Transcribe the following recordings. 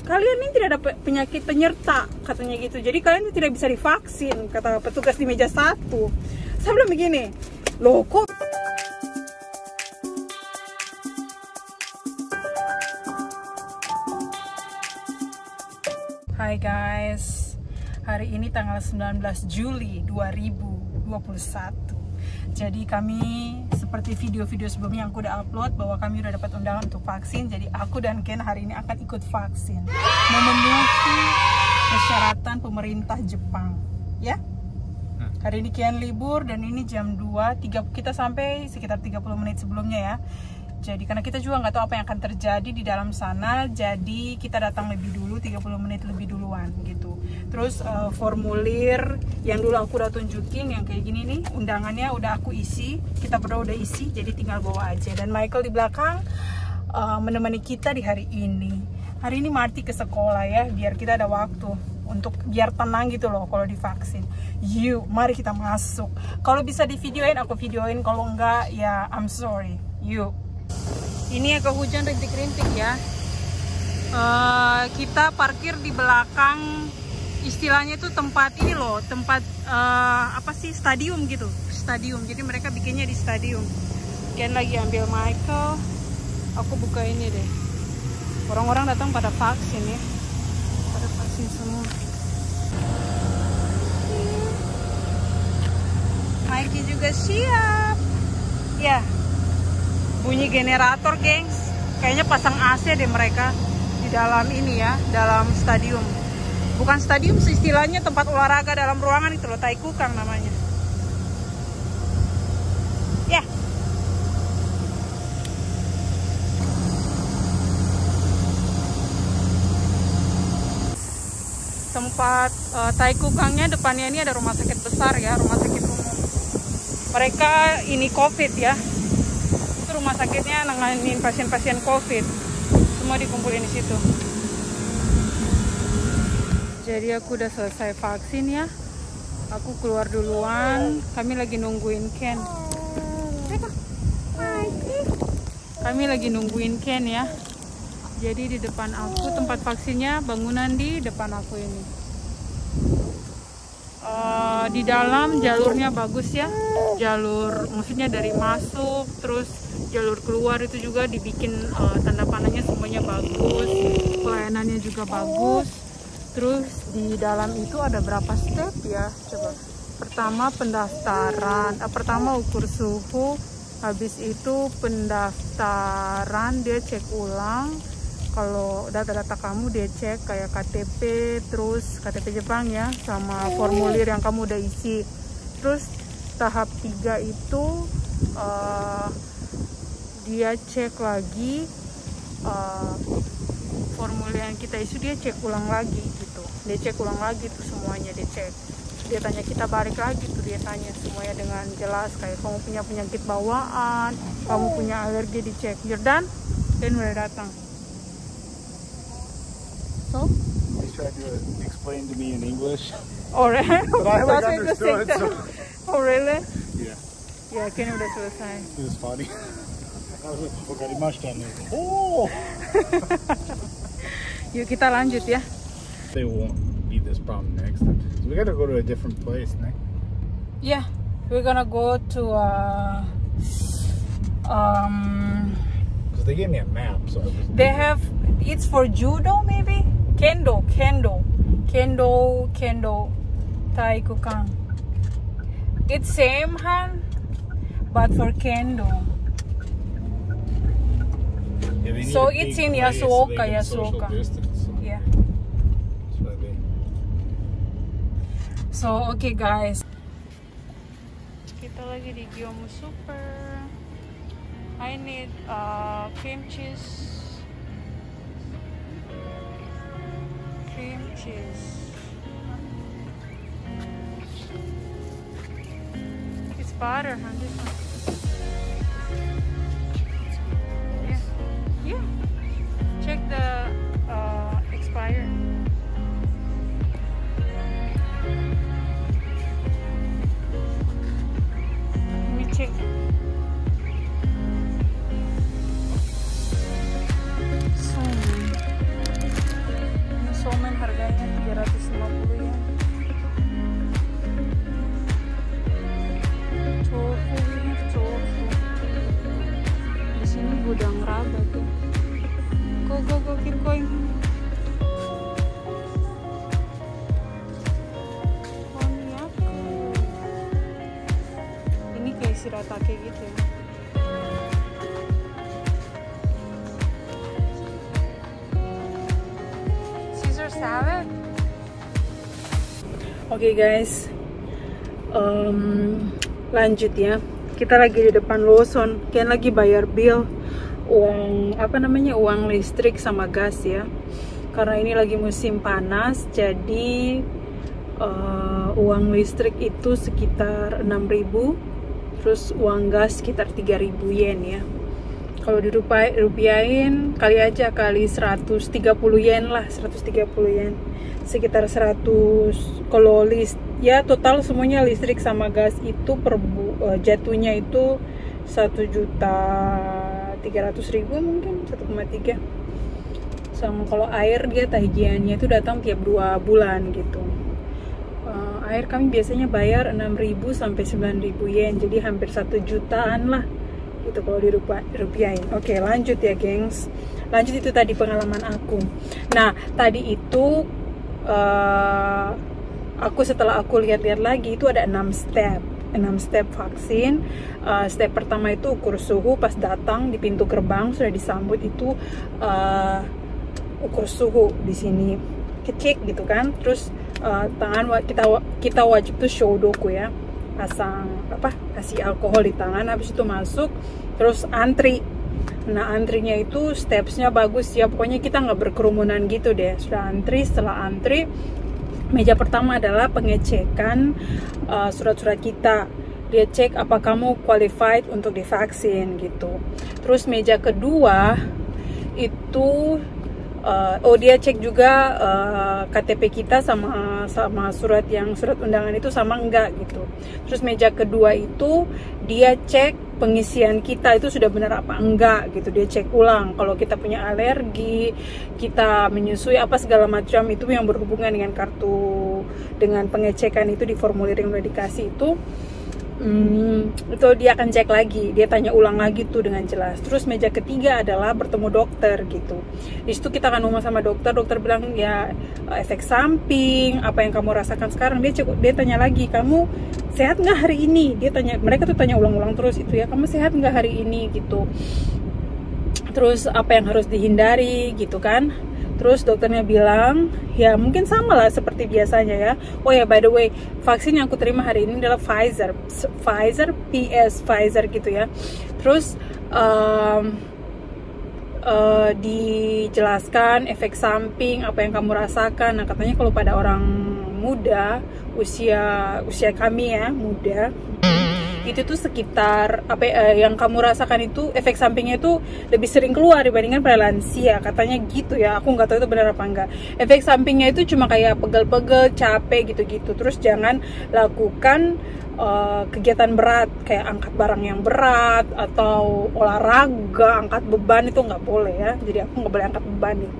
Kalian ini tidak ada penyakit penyerta, katanya gitu. Jadi kalian tidak bisa divaksin, kata petugas di meja 1. Saya bilang begini, loh kok. Hai guys, hari ini tanggal 19 Juli 2021. Jadi kami, seperti video-video sebelumnya yang aku udah upload, bahwa kami udah dapat undangan untuk vaksin. Jadi aku dan Ken hari ini akan ikut vaksin, memenuhi persyaratan pemerintah Jepang. Ya, hari ini Ken libur dan ini jam 2, kita sampai sekitar 30 menit sebelumnya ya. Jadi karena kita juga nggak tahu apa yang akan terjadi di dalam sana, jadi kita datang lebih dulu, 30 menit lebih duluan gitu. Terus formulir yang dulu aku udah tunjukin, yang kayak gini nih, undangannya udah aku isi, kita berdua udah isi, jadi tinggal bawa aja. Dan Michael di belakang menemani kita di hari ini. Hari ini Marty ke sekolah ya, biar kita ada waktu untuk biar tenang gitu loh kalau divaksin. Yuk, mari kita masuk. Kalau bisa di videoin, aku videoin. Kalau enggak, ya I'm sorry. Yuk. Ini agak hujan rintik-rintik ya. Kita parkir di belakang, istilahnya itu tempat ini loh, tempat apa sih, stadium gitu, stadium. Jadi mereka bikinnya di stadium. Ken lagi ambil Michael, aku buka ini deh. Orang-orang datang pada vaksin ya, pada vaksin semua. Mikey juga siap. Ya. Bunyi generator, gengs. Kayaknya pasang AC deh mereka di dalam ini ya, dalam stadium. Bukan stadium, istilahnya tempat olahraga dalam ruangan itu loh, Taikukang namanya. Ya. Tempat Taikukangnya depannya ini ada rumah sakit besar ya, rumah sakit umum. Mereka ini COVID ya. Rumah sakitnya nanganin pasien-pasien COVID, semua dikumpulin di situ. Jadi aku udah selesai vaksin ya, aku keluar duluan. Kami lagi nungguin Ken. Kami lagi nungguin Ken ya. Jadi di depan aku tempat vaksinnya, bangunan di depan aku ini. Di dalam jalurnya bagus ya, jalur maksudnya dari masuk terus jalur keluar itu juga dibikin tanda panahnya semuanya bagus, pelayanannya juga bagus. Terus di dalam itu ada berapa step ya, coba. Pertama pendaftaran, pertama ukur suhu, habis itu pendaftaran, dia cek ulang kalau data-data kamu, dia cek kayak KTP, terus KTP Jepang ya, sama formulir yang kamu udah isi. Terus tahap 3 itu dia cek lagi formulir yang kita isi, dia cek ulang lagi gitu. Dia cek ulang lagi tuh semuanya, dia cek. Dia tanya kita balik lagi tuh, dia tanya semuanya dengan jelas, kayak kamu punya penyakit bawaan, kamu punya alergi, dicek. Jordan, dan udah datang. So? He tried to explain to me in English. Oh, really? But I like understood. So. Oh, really? Yeah. Ya, Ken udah selesai. It was funny. I was like, "Wakarimashita." Oh. Yuk kita lanjut ya. They won't be this problem next time. So we gotta go to a different place, ne? Yeah, we're gonna go to Because they gave me a map, so I was. they have, it's for judo maybe? Kendo, Taikukang. It's same Han, but for kendo. Yeah, they need So a big it's in place Yasuoka, so they can social Yasuoka. distance, so Yeah. that's why they. So okay guys, kita lagi di Gyomu Super. I need cream cheese. It's butter, huh? This one. Yeah. Yeah. Check the expired. Let me check. So 150 ya. Tofu, tofu. Di sini gudang rabat ya. Go, keep going. Konnyaku. Ini kayak shiratake gitu ya. Caesar salad. Oke guys, lanjut ya. Kita lagi di depan Lawson, Ken lagi bayar bill uang uang listrik sama gas ya. Karena ini lagi musim panas, jadi uang listrik itu sekitar 6.000, terus uang gas sekitar 3.000 yen ya. Kalau dirupiahin kali 130 yen lah, 130 yen, sekitar 100. Kalau total semuanya listrik sama gas itu jatuhnya itu 1.300.000 mungkin, 1,3. Sama kalau air dia tagihannya itu datang tiap 2 bulan gitu. Air kami biasanya bayar 6.000 sampai 9.000 yen, jadi hampir 1 jutaan lah gitu kalau dirupiahin. Oke, lanjut ya gengs. Lanjut, itu tadi pengalaman aku. Nah, tadi itu setelah aku lihat-lihat lagi itu ada 6 step vaksin. Step pertama itu ukur suhu pas datang di pintu gerbang, sudah disambut itu ukur suhu di sini, kecek gitu kan. Terus tangan kita wajib tuh shodoku ya, kasih alkohol di tangan, habis itu masuk terus antri. Nah, antrinya itu stepsnya bagus ya, pokoknya kita nggak berkerumunan gitu deh. Sudah antri, setelah antri meja pertama adalah pengecekan surat-surat kita. Dia cek apa kamu qualified untuk divaksin gitu. Terus meja kedua itu dia cek juga KTP kita sama surat undangan itu sama enggak gitu. Terus meja kedua itu dia cek pengisian kita itu sudah benar apa enggak gitu. Dia cek ulang kalau kita punya alergi, kita menyusui apa segala macam itu yang berhubungan dengan dengan pengecekan itu di formulir yang udah dikasih itu. Itu dia akan cek lagi, dia tanya ulang lagi tuh dengan jelas. Terus meja ketiga adalah bertemu dokter gitu. Di situ kita akan ngomong sama dokter bilang ya efek samping, apa yang kamu rasakan sekarang. Dia tanya lagi, kamu sehat nggak hari ini? Mereka tuh tanya ulang-ulang terus itu ya, kamu sehat nggak hari ini gitu. Terus apa yang harus dihindari gitu kan. Terus dokternya bilang, ya mungkin sama lah seperti biasanya ya. Oh ya, by the way, vaksin yang aku terima hari ini adalah Pfizer gitu ya. Terus dijelaskan efek samping, apa yang kamu rasakan. Nah, katanya kalau pada orang muda, usia kami ya, muda, itu tuh sekitar yang kamu rasakan itu efek sampingnya itu lebih sering keluar dibandingkan pada lansia, katanya gitu ya. Aku nggak tahu itu benar apa enggak. Efek sampingnya itu cuma kayak pegel-pegel, capek gitu-gitu. Terus jangan lakukan kegiatan berat kayak angkat barang yang berat atau olahraga, angkat beban itu nggak boleh ya. Jadi aku nggak boleh angkat beban nih.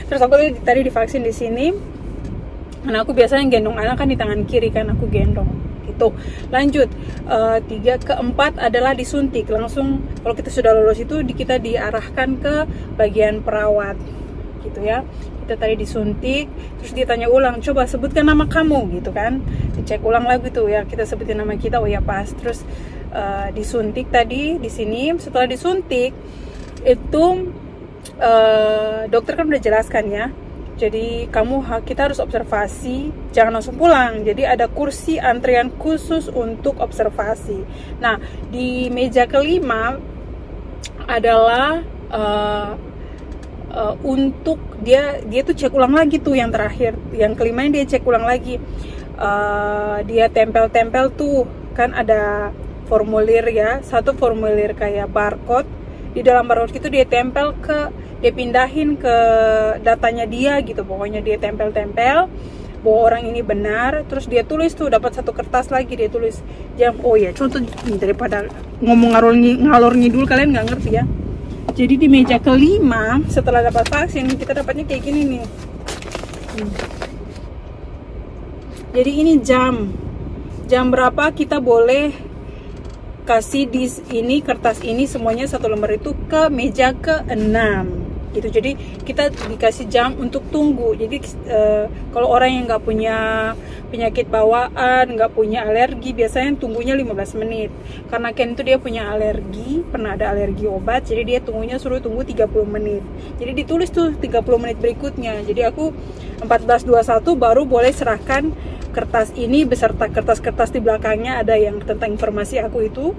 Terus aku tadi divaksin di sini. Karena aku biasanya gendong anak kan di tangan kiri kan, aku gendong gitu. Lanjut, 3 ke 4 adalah disuntik. Langsung kalau kita sudah lulus itu kita diarahkan ke bagian perawat gitu ya. Kita tadi disuntik, terus dia tanya ulang, coba sebutkan nama kamu gitu kan. Dicek ulang lagi tuh ya, kita sebutin nama kita, oh ya pas. Terus disuntik tadi di sini. Setelah disuntik itu dokter kan udah jelaskan ya. Jadi kita harus observasi, jangan langsung pulang. Jadi ada kursi antrian khusus untuk observasi. Nah, di meja kelima adalah untuk dia tuh cek ulang lagi tuh yang terakhir. Yang kelima dia cek ulang lagi. Dia tempel-tempel tuh kan ada formulir ya, satu formulir kayak barcode. Di dalam barcode itu dia tempel dia pindahin ke datanya dia gitu. Pokoknya dia tempel-tempel bahwa orang ini benar. Terus dia tulis tuh, dapat satu kertas lagi dia tulis jam. Oh ya, contoh daripada ngomong ngalor ngidul kalian nggak ngerti ya. Jadi di meja kelima setelah dapat vaksin kita dapatnya kayak gini nih. Jadi ini jam berapa kita boleh kasih di ini kertas ini semuanya satu lembar itu ke meja ke-6 gitu. Jadi kita dikasih jam untuk tunggu. Jadi kalau orang yang nggak punya penyakit bawaan, nggak punya alergi, biasanya tunggunya 15 menit. Karena Ken itu dia punya alergi, pernah ada alergi obat, jadi dia suruh tunggu 30 menit. Jadi ditulis tuh 30 menit berikutnya. Jadi aku 14.21 baru boleh serahkan kertas ini beserta kertas-kertas di belakangnya ada yang tentang informasi aku itu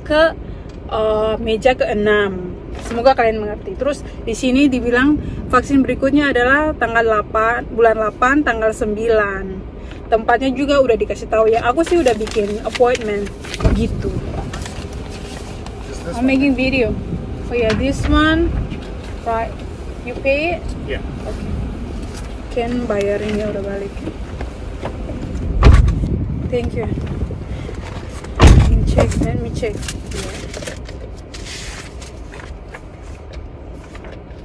ke meja ke-6. Semoga kalian mengerti. Terus di sini dibilang vaksin berikutnya adalah tanggal 8 bulan 8 tanggal 9. Tempatnya juga udah dikasih tahu ya. Aku sih udah bikin appointment gitu. I'm making video. Oh yeah, this one right. You pay it? Yeah. Okay. Ken bayarinnya udah balik. Thank you. Let me check.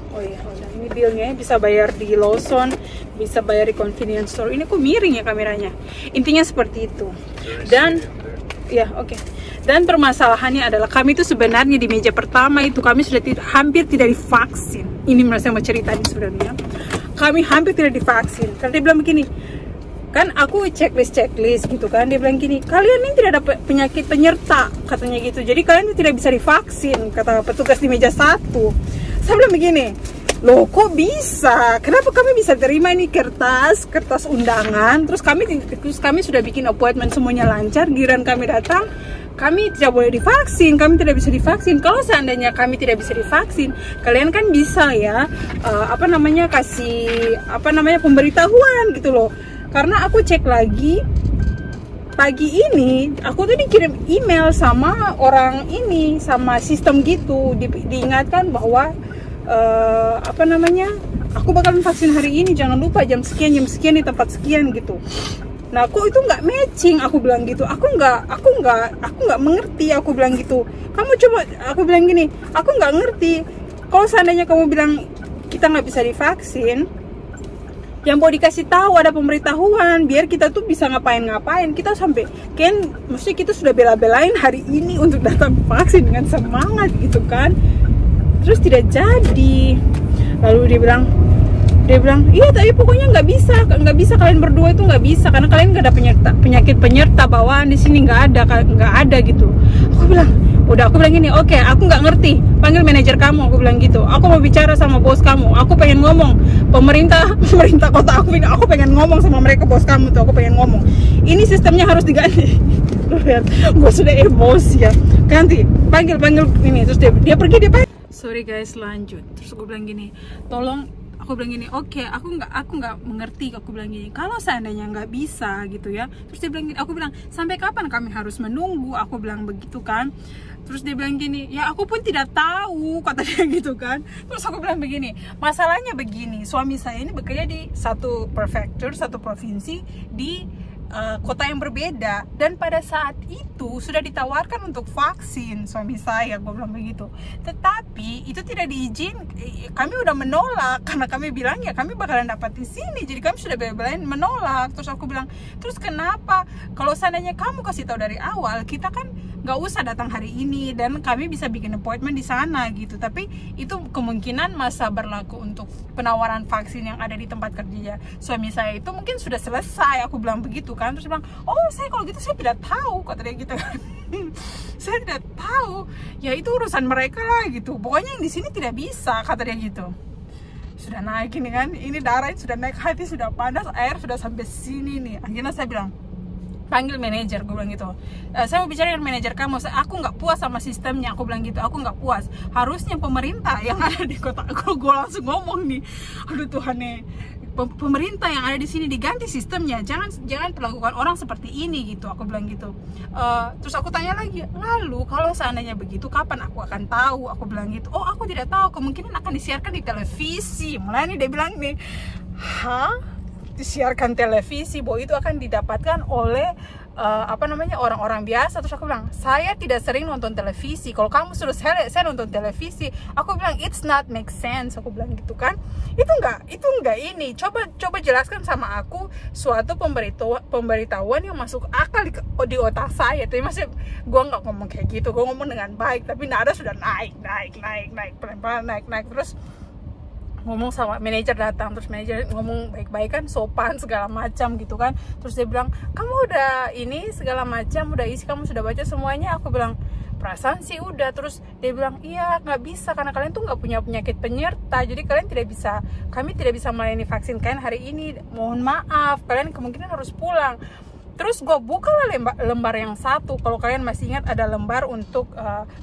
Oh iya, ini billnya bisa bayar di Lawson, bisa bayar di convenience store. Ini kok miring ya kameranya. Intinya seperti itu. Dan ya oke. Dan permasalahannya adalah kami itu sebenarnya di meja pertama itu kami sudah hampir tidak divaksin. Ini merasa mau cerita ini sebenarnya. Kami hampir tidak divaksin. Karena dia bilang begini, kan aku checklist gitu kan, dia bilang gini, kalian ini tidak ada penyakit penyerta katanya gitu, jadi kalian tidak bisa divaksin, kata petugas di meja 1. Saya bilang begini, loh kok bisa, kenapa kami bisa terima ini kertas undangan, terus kami sudah bikin appointment semuanya lancar, giliran kami datang kami tidak boleh divaksin, kami tidak bisa divaksin. Kalau seandainya kami tidak bisa divaksin, kalian kan bisa ya kasih pemberitahuan gitu loh. Karena aku cek lagi pagi ini, aku tuh dikirim email sama orang ini, sama sistem gitu, diingatkan bahwa aku bakalan vaksin hari ini, jangan lupa jam sekian di tempat sekian gitu. Nah, aku itu nggak matching, aku bilang gitu. Aku nggak mengerti, aku bilang gitu. Aku bilang gini, aku nggak ngerti. Kalau seandainya kamu bilang kita nggak bisa divaksin, yang mau dikasih tahu ada pemberitahuan biar kita tuh bisa ngapain. Kita sampai mesti kita sudah bela-belain hari ini untuk datang vaksin dengan semangat gitu kan. Terus tidak jadi. Lalu dia bilang iya tapi pokoknya nggak bisa kalian berdua itu nggak bisa karena kalian nggak ada penyakit penyerta bawaan di sini, nggak ada gitu. Aku bilang gini, oke, aku nggak ngerti, panggil manajer kamu, aku bilang gitu. Aku mau bicara sama bos kamu, aku pengen ngomong pemerintah kota aku pengen ngomong sama mereka, bos kamu tuh, aku pengen ngomong. Ini sistemnya harus diganti. Gue sudah emosi ya. Ganti, panggil ini, terus dia pergi, dia panggil. Sorry guys, lanjut. Terus aku bilang gini, aku bilang gini, oke, aku nggak mengerti. Aku bilang gini, kalau seandainya nggak bisa gitu ya. Terus dia bilang gini, aku bilang sampai kapan kami harus menunggu? Aku bilang begitu kan. Terus dia bilang gini, ya aku pun tidak tahu, kata dia gitu kan. Terus aku bilang begini, masalahnya begini, suami saya ini bekerja di satu prefecture, satu provinsi di kota yang berbeda, dan pada saat itu sudah ditawarkan untuk vaksin suami saya, gue bilang begitu, tetapi itu tidak diizin, kami udah menolak karena kami bilang ya kami bakalan dapat di sini, jadi kami sudah bela-belain menolak. Terus aku bilang, terus kenapa kalau seandainya kamu kasih tahu dari awal, kita kan nggak usah datang hari ini dan kami bisa bikin appointment di sana gitu. Tapi itu kemungkinan masa berlaku untuk penawaran vaksin yang ada di tempat kerja suami saya itu mungkin sudah selesai, aku bilang begitu kan. Terus bilang, oh saya kalau gitu saya tidak tahu, kata dia gitu kan. Saya tidak tahu, ya itu urusan mereka lah gitu, pokoknya yang di sini tidak bisa, kata dia gitu. Sudah naik ini kan, ini darah sudah naik, hati sudah panas, air sudah sampai sini nih. Akhirnya saya bilang, panggil manajer, gue bilang gitu. Saya mau bicara dengan manajer kamu, aku nggak puas sama sistemnya, aku bilang gitu. Aku nggak puas, harusnya pemerintah yang ada di kota aku, gue langsung ngomong nih, aduh Tuhan nih, pemerintah yang ada di sini diganti sistemnya, jangan perlakukan orang seperti ini gitu, aku bilang gitu. Terus aku tanya lagi, lalu kalau seandainya begitu kapan aku akan tahu, aku bilang gitu. Oh aku tidak tahu, kemungkinan akan disiarkan di televisi. Mulai nih dia bilang nih, disiarkan televisi, bahwa itu akan didapatkan oleh orang-orang biasa. Terus aku bilang, saya tidak sering nonton televisi, kalau kamu suruh saya nonton televisi, aku bilang it's not make sense, aku bilang gitu kan. Itu enggak ini, coba jelaskan sama aku suatu pemberitahuan yang masuk akal di otak saya. Tapi masih gue nggak ngomong kayak gitu, gue ngomong dengan baik, tapi nada sudah naik pelan-pelan naik. Terus ngomong sama manajer datang, terus manajer ngomong baik-baik kan, sopan segala macam gitu kan. Terus dia bilang, kamu udah ini segala macam, udah isi, kamu sudah baca semuanya? Aku bilang, perasaan sih udah. Terus dia bilang, iya nggak bisa karena kalian tuh nggak punya penyakit penyerta, jadi kami tidak bisa melayani vaksin kalian hari ini, mohon maaf, kalian kemungkinan harus pulang. Terus gue buka lah lembar yang satu. Kalau kalian masih ingat, ada lembar untuk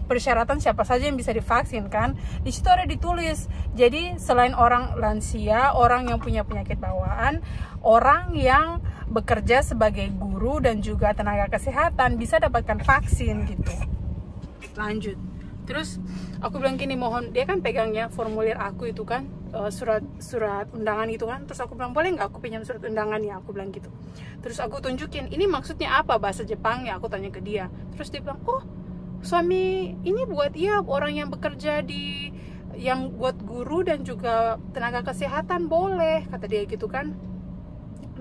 persyaratan siapa saja yang bisa divaksin kan. Di situ ada ditulis, jadi selain orang lansia, orang yang punya penyakit bawaan, orang yang bekerja sebagai guru dan juga tenaga kesehatan bisa dapatkan vaksin gitu. Lanjut. Terus aku bilang gini, mohon, dia kan pegangnya formulir aku itu kan, surat undangan itu kan. Terus aku bilang, boleh nggak aku pinjam surat undangannya, aku bilang gitu. Terus aku tunjukin, ini maksudnya apa bahasa Jepangnya, aku tanya ke dia. Terus dia bilang, oh suami ini buat orang yang bekerja yang buat guru dan juga tenaga kesehatan boleh, kata dia gitu kan.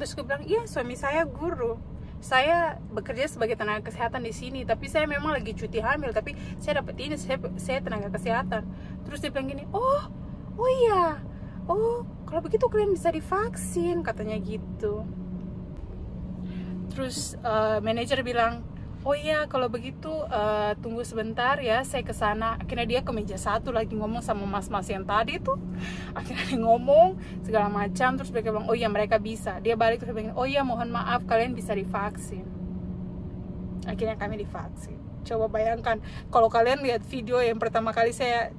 Terus aku bilang, iya suami saya guru, saya bekerja sebagai tenaga kesehatan di sini, tapi saya memang lagi cuti hamil, tapi saya dapat ini, saya tenaga kesehatan. Terus dia bilang gini, oh iya, kalau begitu kalian bisa divaksin, katanya gitu. Terus manajer bilang, oh iya kalau begitu tunggu sebentar ya, saya kesana. Akhirnya dia ke meja satu lagi ngomong sama mas-mas yang tadi tuh. Akhirnya dia ngomong segala macam. Terus mereka bilang, oh iya mereka bisa. Dia balik terus bilang, oh iya mohon maaf kalian bisa divaksin. Akhirnya kami divaksin. Coba bayangkan kalau kalian lihat video yang pertama kali saya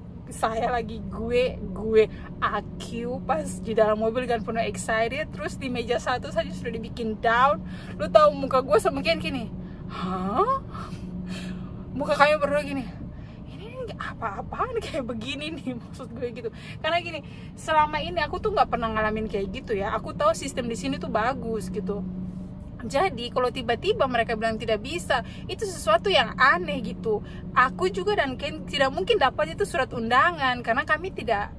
lagi gue AQ pas di dalam mobil kan, penuh excited. Terus di meja satu saja sudah dibikin down. Lu tahu muka gue sama kayak gini, hah? Muka kami berdua gini, ini apa-apaan kayak begini nih, maksud gue gitu. Karena gini, selama ini aku tuh nggak pernah ngalamin kayak gitu ya. Aku tahu sistem di sini tuh bagus gitu. Jadi kalau tiba-tiba mereka bilang tidak bisa, itu sesuatu yang aneh gitu. Aku juga dan Ken tidak mungkin dapat itu surat undangan, karena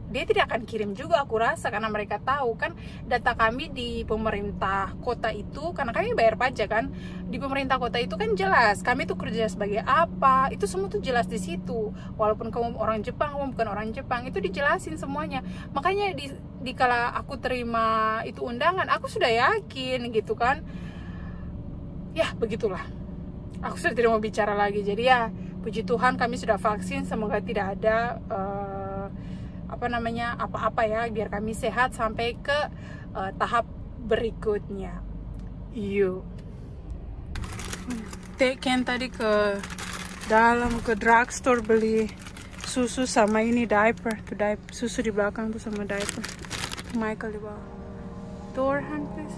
dia tidak akan kirim juga aku rasa, karena mereka tahu kan data kami di pemerintah kota itu, karena kami bayar pajak kan, di pemerintah kota itu kan jelas kami tuh kerja sebagai apa, itu semua tuh jelas di situ. Walaupun kamu orang Jepang, kamu bukan orang Jepang, itu dijelasin semuanya. Makanya di kala aku terima itu undangan, aku sudah yakin gitu kan. Ya begitulah, aku sudah tidak mau bicara lagi. Jadi ya puji Tuhan kami sudah vaksin, semoga tidak ada apa-apa ya, biar kami sehat sampai ke tahap berikutnya. Ken tadi ke dalam ke drugstore beli susu sama ini diaper. Susu di belakang tuh sama diaper. Michael di bawah. Door hand please.